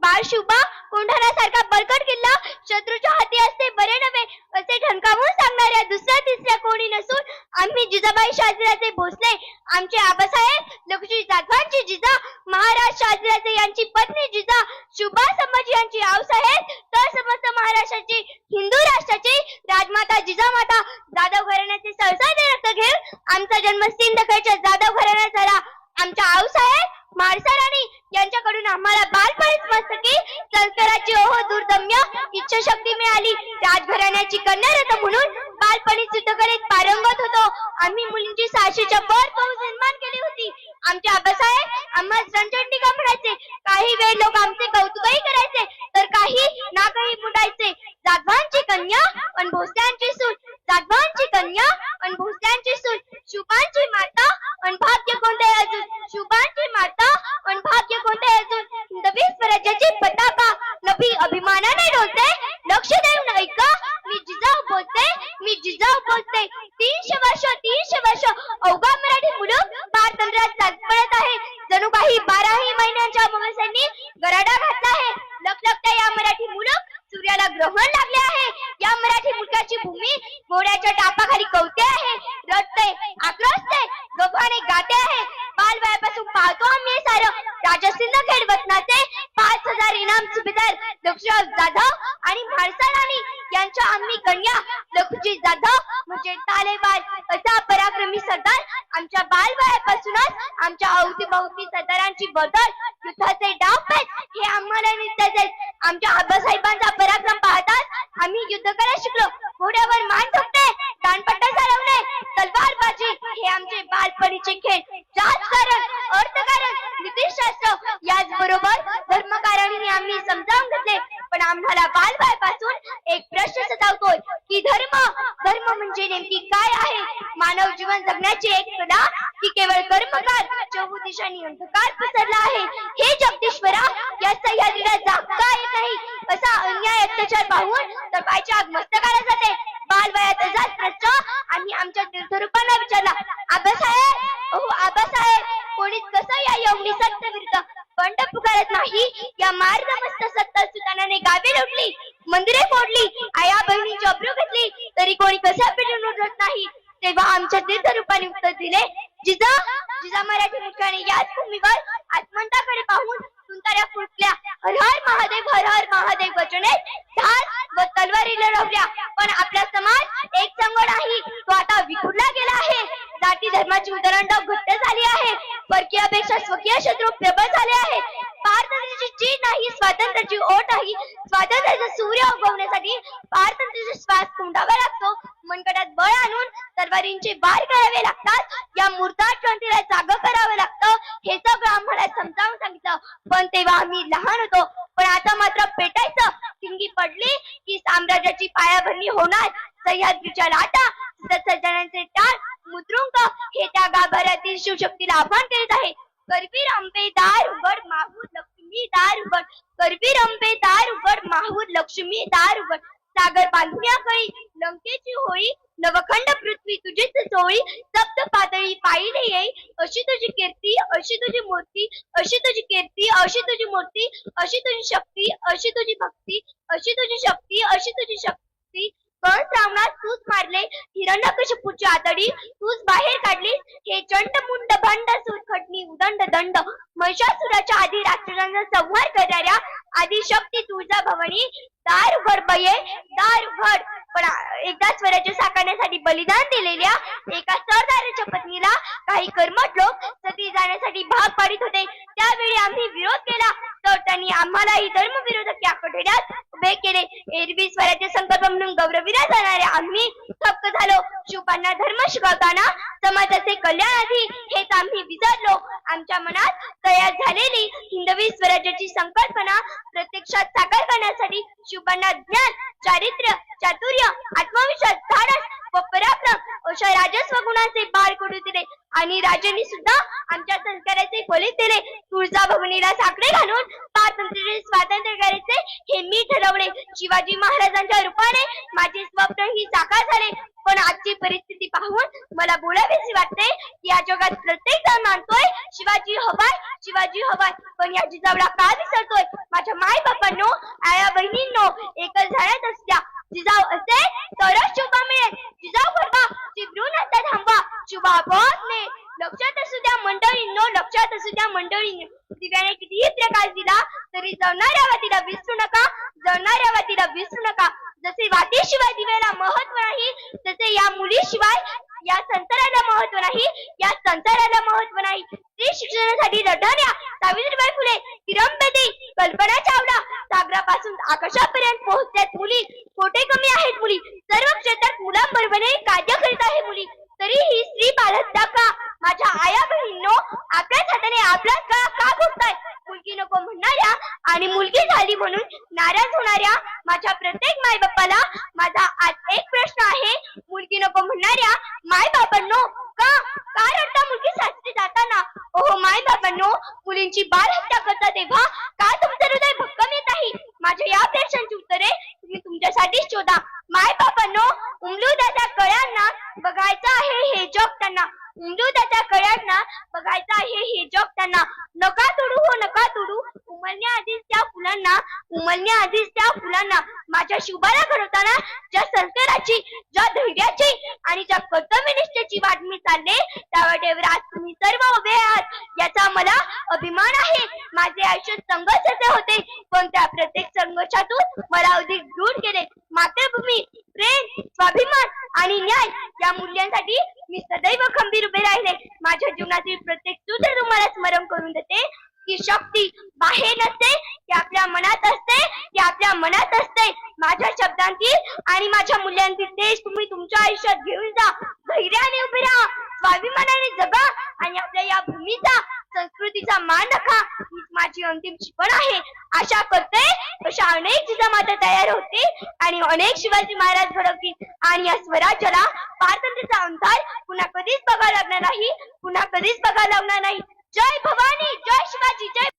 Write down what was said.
बाळ शुभा कोंढाण्यासारखा बळकट किल्ला शत्रूच्या हाती असते बरे नव्हे असे ठणकावून सांगणाऱ्या दुसऱ्या तिसऱ्या कोणी नसून आम्ही जिजाबाई शहाजीराजे भोसले आमचे आबासाहेब लक्ष्मी जाधवांची जिजा महाराज शहाजीराजे यांची पत्नी जिजा शुभा संभाजी यांची आऊसाहेब तर समस्त महाराष्ट्राची हिंदू राष्ट्राची राजमाता जिजामाता जाधव घराण्याचे संसार रक्त घेऊन आमचा जन्म सिंदखेडच्या जाधव घराण्यात झाला. आमच्या आऊसाहेब माळसाराणी यांच्याकडून आम्हाला बालपणीच मस्तकी संस्काराची ओह दुर्दम्य इच्छाशक्ती मिळाली. राजघराण्याची कन्या रत्न म्हणून बालपणी युद्धकलेत पारंगत होतो. आम्ही मुलींची 600च्या वर फौज निर्माण केली होती. आमचे आबासाहेब आम्हाला रणचंडिका म्हणायचे. काही वेळ लोक आमचे कौतुकही करायचे तर काही नाकही मुंडायचे. जाधवांची कन्या पण भोसल्यांची सून, जाधवांची कन्या पण भोसल्यांची सून, शुभांची माता पण भाग्य कोणते अजून, शुभांची माता पण भाग्य कोणते अजून. हिंदवी स्वराज्याची पताका नभी अभिमानाने डोलते. लक्ष देऊन ऐका मी जिजाऊ बोलते, मी जिजाऊ बोलते. 300 वर्ष अवघा मराठी मुलूक भारतंत्रात पडत आहे. जणू काही 12ही महिन्यांच्या अमावस्यांनी गराडा घातला आहे. लखलखत्या या मराठी मुलूक सूर्याला ग्रहण लागले आहे. या मराठी मुलकाची भूमी घोड्याच्या टापाखाली कवते आहे, रडते, आक्रोशते, गव्हाने गाते आहे. बालवयापासून पाहतो आम्ही हे सारं. राजा सिंदखेड वतनाचे 5000 इनाम सुभेदार लक्ष्मण जाधव आणि म्हाळसाराणी यांच्या आम्ही कन्या लखुजी जाधव म्हणजे तालेबाज असा पराक्रमी सरदार. आमच्या बालवयापासूनच आमच्या अवतीभोवती सरदारांची बदल युद्धाचे डावपेच हे आम्हाला नित्याचे. आमच्या आबासाहेबांचा पराक्रम पाहताच आम्ही युद्ध करायला शिकलो. घोड्यावर मान ठोकणे, दानपट्टा चालवणे, तलवारबाजी हे आमचे बालपणीचे खेळ. राजकारण, अर्थकारण, नीतिशास्त्र याचबरोबर धर्मकारणही आम्ही समजावून घेतले. पण आम्हाला बालवयापासून एक प्रश्न सतावतोय की धर्म म्हणजे नेमकी काय आहे? मानव जीवन जगण्याची एक कला की केवळ कर्मकाल चहुदिशांनी अंधकार पसरला आहे? हे जगदीश्वरा या सह्याद्रीला जागता येत नाही. असा अन्याय अत्याचार पाहून तर पायच्या आग मस्तकाला जाते. बालवयात असाच प्रश्न आम्ही आमच्या तीर्थरूपांना विचारला. आबासाहेब, अहो आबासाहेब, कोणीच कसं या यवनी सत्य विरुद्ध बंड पुकारत नाही. या मार्गमस्त सत्ता सुतानाने गावे लुटली, मंदिरे फोडली, आया बहिणीची अब्रू घेतली, तरी कोणी कसं पेटून उठत नाही. तेव्हा आमच्या तीर्थरूपाने उत्तर दिले, जिजा मराठी मुखाने याच भूमीवर आत्मंताकडे पाहून तुंताऱ्या फुटल्या. हर हर महादेव, हर हर महादेव वचने ढाल व तलवारी लढवल्या. पण आपला समाज एक संघ नाही, तो आता विखुरला गेला आहे. जाती धर्माची उदरंड घट्ट झाली आहे. परकीयापेक्षा स्वकीय शत्रू प्रबळ झाले आहेत. पारतंत्र्याची चीज नाही, स्वातंत्र्याची ओढ नाही. स्वातंत्र्याचा सूर्य उगवण्यासाठी पारतंत्र्याचा श्वास कोंडावा लागतो. मनगटात बळ आणून तलवारींचे वार करावे लागतात. या मूर्ताट क्रांतीला जाग करावं लागतं. हे सगळं आम्हाला समजावून सांगितलं. पण तेव्हा आम्ही लहान होतो. पण आता मात्र पेटायचं. ठिणगी पडली की साम्राज्याची पायाभरणी होणार. सह्याद्रीच्या लाटा, सज्जनांचे टाळ, मुद्रुंग हे त्या गाभाऱ्यातील शिवशक्तीला आव्हान करीत आहे. करवीर अंबे दार उघड, माहूर लक्ष्मी दार उघड. करवीर अंबे दार उघड, माहूर लक्ष्मी दार उघड. सागर बांधण्या कळी लंकेची होळी, नवखंड पृथ्वी तुझीच सोळी. सप्त पातळी पाहिले येई, अशी तुझी कीर्ती, अशी तुझी मूर्ती, अशी तुझी कीर्ती, अशी तुझी मूर्ती, अशी तुझी शक्ती, अशी तुझी भक्ती, अशी तुझी शक्ती, अशी तुझी शक्ती. कण श्रावणात तूच मारले, हिरण्यकशिपूची आतडी तूच बाहेर काढली. हे चंड मुंड भंड सुरखटणी उदंड दंड महिषासुराच्या आधी राक्षसांचा संहार करणाऱ्या आदिशक्ती तुळजा भवानी दार उघड बये, दार उघड. पण एकदा स्वराज्य साकारण्यासाठी बलिदान दिलेल्या एका सरदाराच्या पत्नीला काही कर्मठ लोक सती जाण्यासाठी भाग पाडित होते. त्यावेळी आम्ही विरोध केला तर त्यांनी आम्हालाही धर्मविरोधक या कठड्यात उभे केले. एरवी स्वराज्य संकल्प म्हणून गौरविला जाणाऱ्या आम्ही थक्क झालो. शुभांना धर्म शिकवताना समाजाचे कल्याणाधी हेच आम्ही विसरलो. आमच्या मनात तयार झालेली हिंदवी स्वराज्याची संकल्पना प्रत्यक्षात साकार करण्यासाठी शुभांना ज्ञान, चारित्र्य, चातुर्य, आत्मविश्वास, धाडस व पराक्रम अशा राजस्व गुणांचे बाळ कोडू दिले. आणि राजांनी सुद्धा आमच्या संस्काराचे फलित दिले. तुळजा भवानीला साकडे घालून पारतंत्र्याचे स्वातंत्र्य करायचे हे मी ठरवले. शिवाजी महाराजांच्या रूपाने माझे स्वप्न ही साकार झाले. पण आजची परिस्थिती पाहून मला बोलावेसे वाटते. या जगात प्रत्येक जण मानतोय शिवाजी हवाय, शिवाजी हवाय. पण या जिजाऊला का विसरतोय? माझ्या माय बाबांनो, आया बहिणींनो, एकच झाडात असल्या जिजाऊ असे तरच शुभ मिळेल. जिजाऊ घडवा, चिबरू नका थांबवा, शुभ आपोआप मिळेल. लक्षात असू द्या मंडळींनो, लक्षात असू द्या मंडळींनो, दिव्याने कितीही प्रकाश दिला तरी जळणाऱ्या वातीला विसरू नका, जळणाऱ्या वातीला विसरू नका. जसे वातीशिवाय दिव्याला महत्व नाही, तसे या मुलीशिवाय या संसाराला महत्व नाही, या संसाराला महत्व नाही. स्त्री शिक्षणासाठी लढणाऱ्या सावित्रीबाई फुले, किरण बेदी, कल्पना चावला, सागरापासून आकाशापर्यंत पोहोचल्यात मुली. कोठे कमी आहेत मुली? सर्व क्षेत्रात मुलांबरोबरही कार्य करीत आहे मुली. तरीही स्त्री बाळगता का? माझ्या आया बहिणींनो, आपल्याच हाताने आपला का भोगताय? मुलगी नको म्हणणाऱ्या आणि मुलगी झाली म्हणून नाराज होणाऱ्या माझ्या प्रत्येक मायबापाला माझा आज एक प्रश्न आहे. मुलगी नको म्हणणाऱ्या मायबापांनो, का का रडता मुलगी सासरी जाताना? ओहो मायबापांनो, मुलींची बाल हत्या करता तेव्हा का तुमचं हृदय भक्कम येत नाही? माझ्या या प्रश्नांची उत्तरे तुम्ही तुमच्यासाठीच शोधा. मायबापांनो, उमलुदाच्या कळ्यांना बघायचं आहे हे जग त्यांना, उमलुदाच्या कळ्यांना बघायचं आहे हे जग त्यांना. नका तोडू हो नका तोडू, उमलण्याआधीच त्या फुलांना, उमलण्याआधीच त्या फुलांना. माझ्या शुभाला घडवताना ज्या संस्काराची, ज्या धैर्याची आणि ज्या कर्तव्यनिष्ठेची वाट मी चालले, त्या वाटेवर आज तुम्ही सर्व उभे आहात, याचा मला अभिमान आहे. माझे आयुष्य संघर्षाचे होते, पण त्या प्रत्येक संघर्षातून मला अधिक दृढ केले. मातृभूमी, प्रेम, स्वाभिमान आणि न्याय या मूल्यांसाठी मी सदैव खंबीर उभे राहिले. माझ्या जीवनातील प्रत्येक सूत्र तुम्हाला स्मरण करून देते की शक्ती बाहेर नसते, ती आपल्या मनात असते, ती आपल्या मनात असते. माझ्या शब्दांतील आणि माझ्या मूल्यांतील तेज तुम्ही तुमच्या आयुष्यात घेऊन जा. धैर्याने उभे राहा, स्वाभिमानाने जगा आणि आपल्या या भूमीचा, संस्कृतीचा मान राखा. हीच माझी अंतिम शिकवण आहे. आशा करते अशा अनेक जिजामाता तयार होतील आणि अनेक शिवाजी महाराज घडवतील आणि या स्वराज्याला पारतंत्र्याचा अंधार पुन्हा कधीच बघायला लागणार नाही, पुन्हा कधीच बघायला लागणार नाही. जय भवानी, जय शिवाजी, जय